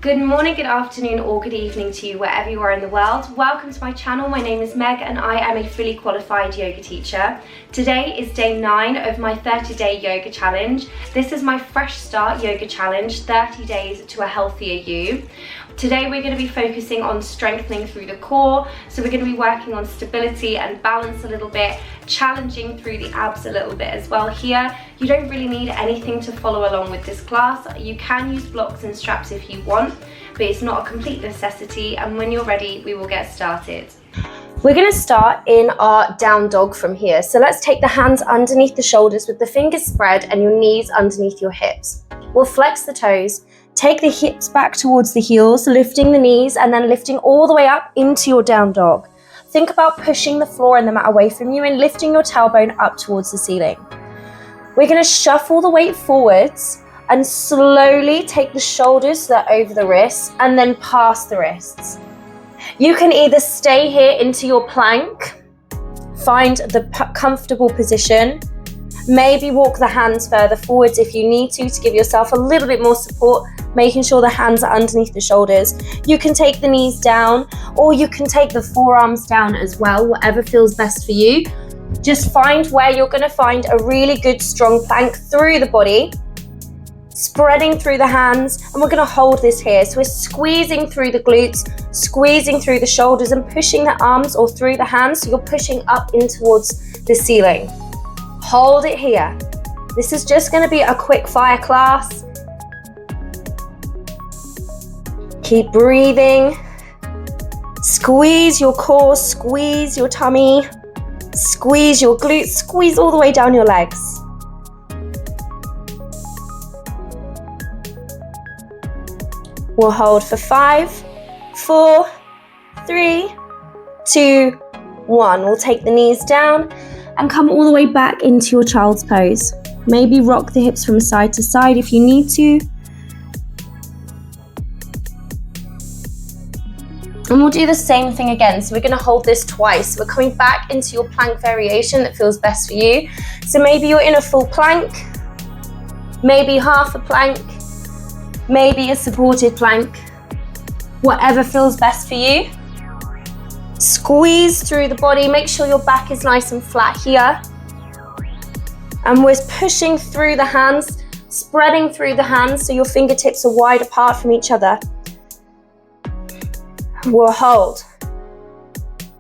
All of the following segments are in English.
Good morning, good afternoon, or good evening to you wherever you are in the world. Welcome to my channel. My name is Meg and I am a fully qualified yoga teacher. Today is day 9 of my 30-day yoga challenge. This is my Fresh Start Yoga Challenge, 30 days to a healthier you. Today we're going to be focusing on strengthening through the core, so we're going to be working on stability and balance a little bit, challenging through the abs a little bit as well here. You don't really need anything to follow along with this class. You can use blocks and straps if you want, but it's not a complete necessity, and when you're ready we will get started. We're going to start in our down dog from here. So let's take the hands underneath the shoulders with the fingers spread and your knees underneath your hips. We'll flex the toes. Take the hips back towards the heels, lifting the knees and then lifting all the way up into your down dog. Think about pushing the floor and the mat away from you and lifting your tailbone up towards the ceiling. We're going to shuffle the weight forwards and slowly take the shoulders that are over the wrists and then past the wrists. You can either stay here into your plank, find the comfortable position, maybe walk the hands further forwards if you need to give yourself a little bit more support, making sure the hands are underneath the shoulders. You can take the knees down or you can take the forearms down as well, whatever feels best for you. Just find where you're going to find a really good strong plank through the body, spreading through the hands, and we're going to hold this here. So we're squeezing through the glutes, squeezing through the shoulders and pushing the arms or through the hands, so you're pushing up in towards the ceiling. Hold it here. This is just going to be a quick fire class. Keep breathing. Squeeze your core, squeeze your tummy, squeeze your glutes, squeeze all the way down your legs. We'll hold for 5, 4, 3, 2, 1. We'll take the knees down and come all the way back into your child's pose. Maybe rock the hips from side to side if you need to. And we'll do the same thing again. So we're going to hold this twice. We're coming back into your plank variation that feels best for you. So maybe you're in a full plank, maybe half a plank, maybe a supported plank, whatever feels best for you. Squeeze through the body, make sure your back is nice and flat here. And we're pushing through the hands, spreading through the hands so your fingertips are wide apart from each other. We'll hold.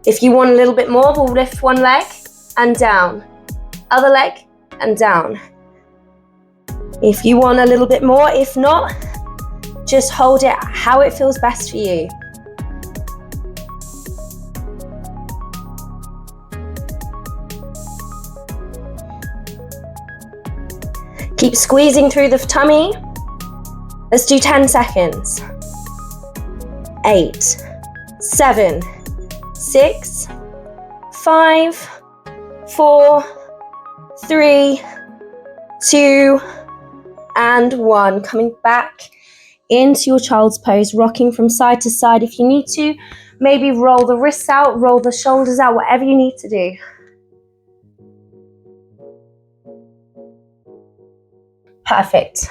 If you want a little bit more, we'll lift one leg and down, other leg and down. If you want a little bit more, if not, just hold it how it feels best for you. Keep squeezing through the tummy. Let's do 10 seconds. 8, 7, 6, 5, 4, 3, 2, and 1. Coming back into your child's pose, rocking from side to side if you need to. Maybe roll the wrists out, roll the shoulders out, whatever you need to do. Perfect.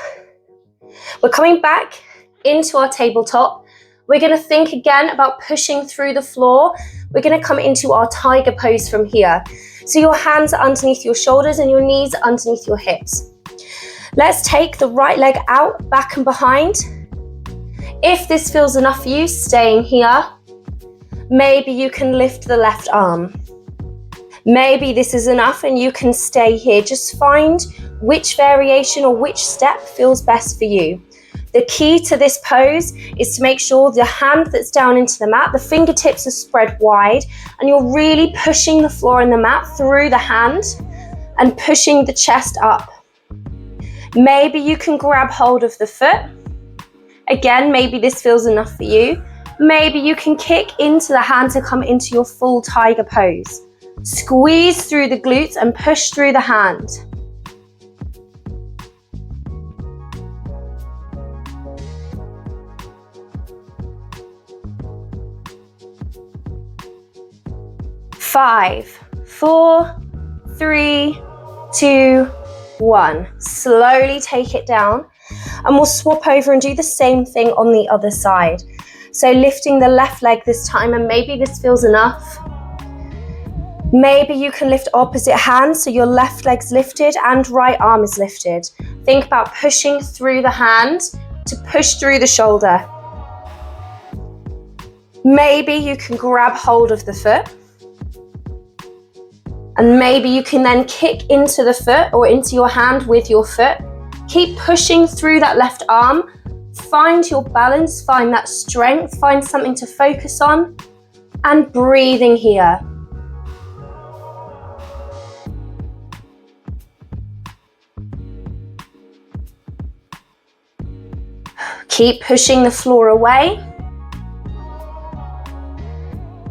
We're coming back into our tabletop. We're going to think again about pushing through the floor. We're going to come into our tiger pose from here. So your hands are underneath your shoulders and your knees are underneath your hips. Let's take the right leg out, back and behind. If this feels enough for you, staying here. Maybe you can lift the left arm. Maybe this is enough and you can stay here. Just find which variation or which step feels best for you. The key to this pose is to make sure the hand that's down into the mat, the fingertips are spread wide, and you're really pushing the floor and the mat through the hand and pushing the chest up. Maybe you can grab hold of the foot. Again, maybe this feels enough for you. Maybe you can kick into the hand to come into your full tiger pose. Squeeze through the glutes and push through the hand. Five, 4, 3, 2, 1. Slowly take it down. And we'll swap over and do the same thing on the other side. So lifting the left leg this time, and maybe this feels enough. Maybe you can lift opposite hand, so your left leg's lifted and right arm is lifted. Think about pushing through the hand to push through the shoulder. Maybe you can grab hold of the foot. And maybe you can then kick into the foot or into your hand with your foot. Keep pushing through that left arm. Find your balance, find that strength, find something to focus on, and breathing here. Keep pushing the floor away.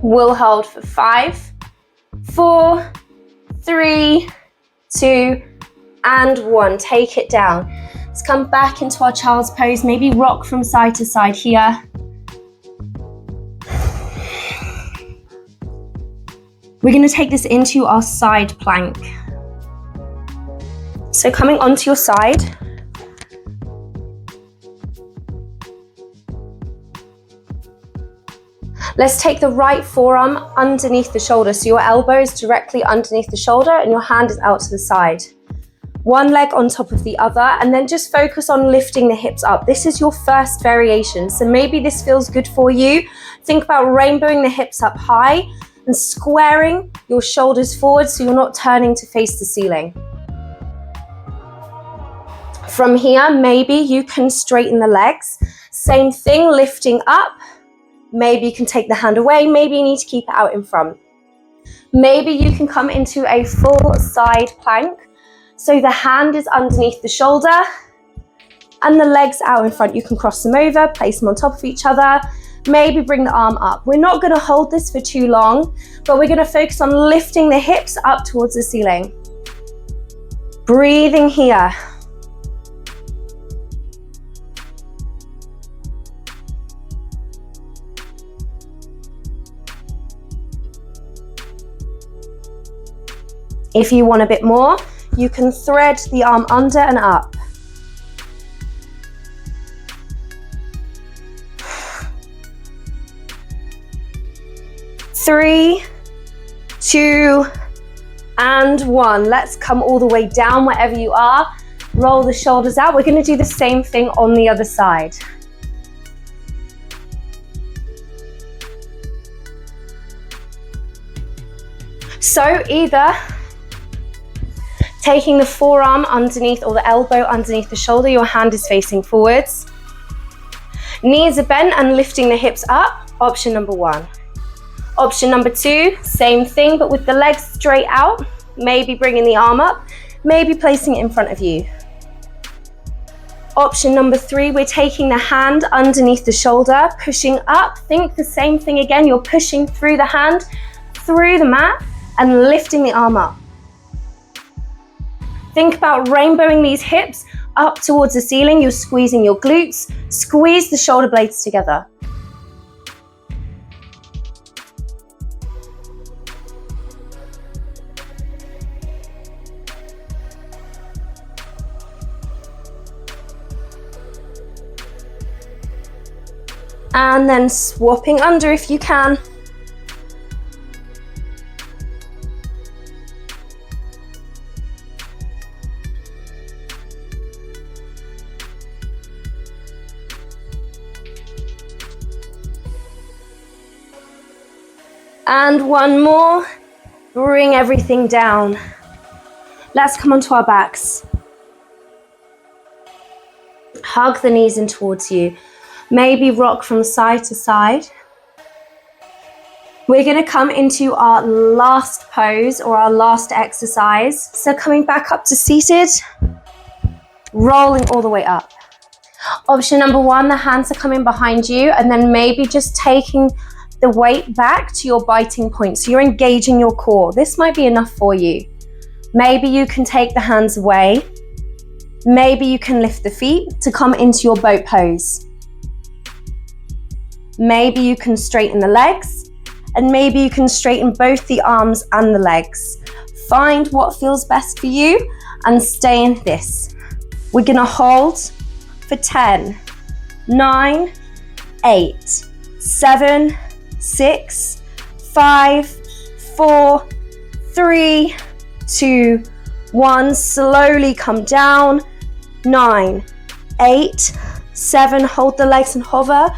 We'll hold for 5, 4, 3, 2, and 1. Take it down. Let's come back into our child's pose. Maybe rock from side to side here. We're going to take this into our side plank. So coming onto your side. Let's take the right forearm underneath the shoulder. So your elbow is directly underneath the shoulder and your hand is out to the side. One leg on top of the other, and then just focus on lifting the hips up. This is your first variation, so maybe this feels good for you. Think about rainbowing the hips up high and squaring your shoulders forward so you're not turning to face the ceiling. From here, maybe you can straighten the legs. Same thing, lifting up. Maybe you can take the hand away. Maybe you need to keep it out in front. Maybe you can come into a full side plank. So the hand is underneath the shoulder and the legs out in front. You can cross them over, place them on top of each other. Maybe bring the arm up. We're not going to hold this for too long, but we're going to focus on lifting the hips up towards the ceiling. Breathing here. If you want a bit more, you can thread the arm under and up. Three, 2, and 1. Let's come all the way down wherever you are. Roll the shoulders out. We're going to do the same thing on the other side. So either taking the forearm underneath or the elbow underneath the shoulder, your hand is facing forwards. Knees are bent and lifting the hips up, option number 1. Option number 2, same thing, but with the legs straight out, maybe bringing the arm up, maybe placing it in front of you. Option number 3, we're taking the hand underneath the shoulder, pushing up. Think the same thing again, you're pushing through the hand, through the mat, and lifting the arm up. Think about rainbowing these hips up towards the ceiling. You're squeezing your glutes. Squeeze the shoulder blades together. And then swapping under if you can. And one more, bring everything down. Let's come onto our backs. Hug the knees in towards you. Maybe rock from side to side. We're going to come into our last pose or our last exercise. So coming back up to seated, rolling all the way up. Option number 1, the hands are coming behind you, and then maybe just taking the weight back to your biting point. So you're engaging your core. This might be enough for you. Maybe you can take the hands away. Maybe you can lift the feet to come into your boat pose. Maybe you can straighten the legs, and maybe you can straighten both the arms and the legs. Find what feels best for you and stay in this. We're gonna hold for 10, 9, 8, 7, 6, 5, 4, 3, 2, 1. Slowly come down. 9, 8, 7. Hold the legs and hover.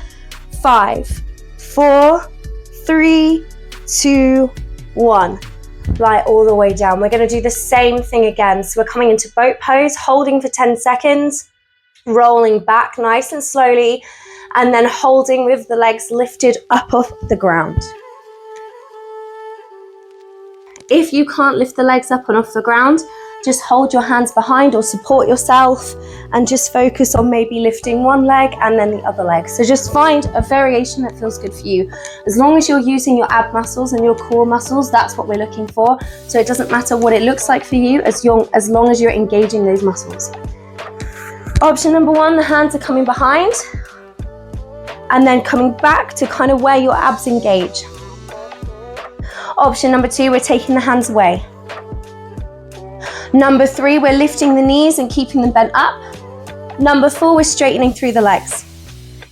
5, 4, 3, 2, 1. Lie all the way down. We're going to do the same thing again. So we're coming into boat pose, holding for 10 seconds, rolling back nice and slowly, and then holding with the legs lifted up off the ground. If you can't lift the legs up and off the ground, just hold your hands behind or support yourself and just focus on maybe lifting one leg and then the other leg. So just find a variation that feels good for you. As long as you're using your ab muscles and your core muscles, that's what we're looking for. So it doesn't matter what it looks like for you as long as you're engaging those muscles. Option number 1, the hands are coming behind and then coming back to kind of where your abs engage. Option number 2, we're taking the hands away. Number 3, we're lifting the knees and keeping them bent up. Number 4, we're straightening through the legs.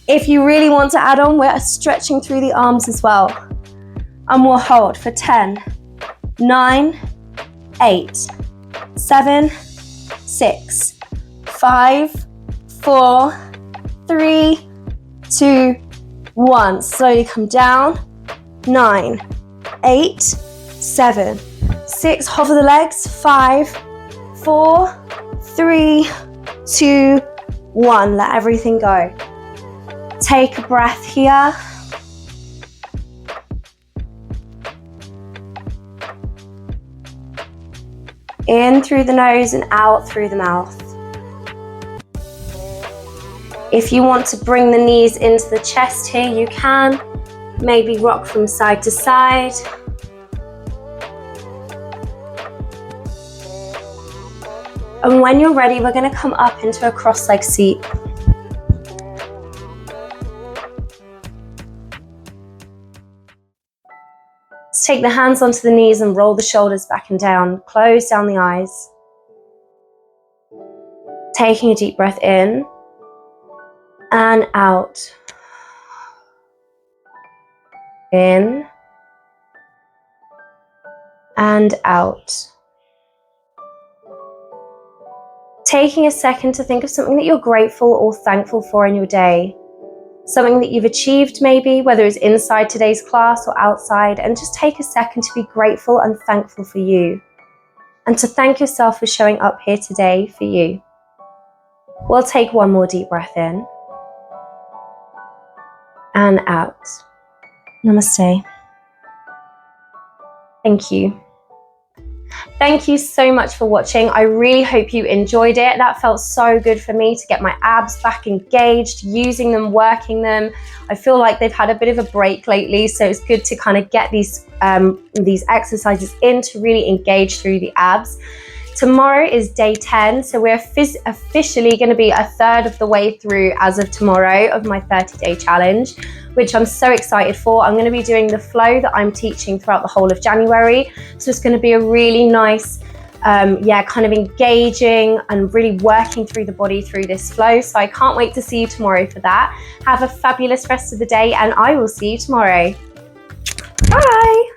If you really want to add on, we're stretching through the arms as well. And we'll hold for 10, 9, 8, 7, 6, 5, 4, 3, 2, 1. Slowly come down. 9, 8, 7, 6. Hover the legs. 5, 4, 3, 2, 1. Let everything go. Take a breath here. In through the nose and out through the mouth. If you want to bring the knees into the chest here, you can. Maybe rock from side to side. And when you're ready, we're going to come up into a cross-leg seat. Let's take the hands onto the knees and roll the shoulders back and down. Close down the eyes. Taking a deep breath in and out. In and out. Taking a second to think of something that you're grateful or thankful for in your day. Something that you've achieved maybe, whether it's inside today's class or outside, and just take a second to be grateful and thankful for you. And to thank yourself for showing up here today for you. We'll take one more deep breath in. And out. Namaste. Thank you. Thank you so much for watching. I really hope you enjoyed it. That felt so good for me to get my abs back engaged, using them, working them. I feel like they've had a bit of a break lately, so it's good to kind of get these exercises in to really engage through the abs. Tomorrow is day 10, so we're officially going to be a third of the way through as of tomorrow of my 30-day challenge, which I'm so excited for. I'm going to be doing the flow that I'm teaching throughout the whole of January. So it's going to be a really nice, kind of engaging and really working through the body through this flow. So I can't wait to see you tomorrow for that. Have a fabulous rest of the day and I will see you tomorrow. Bye.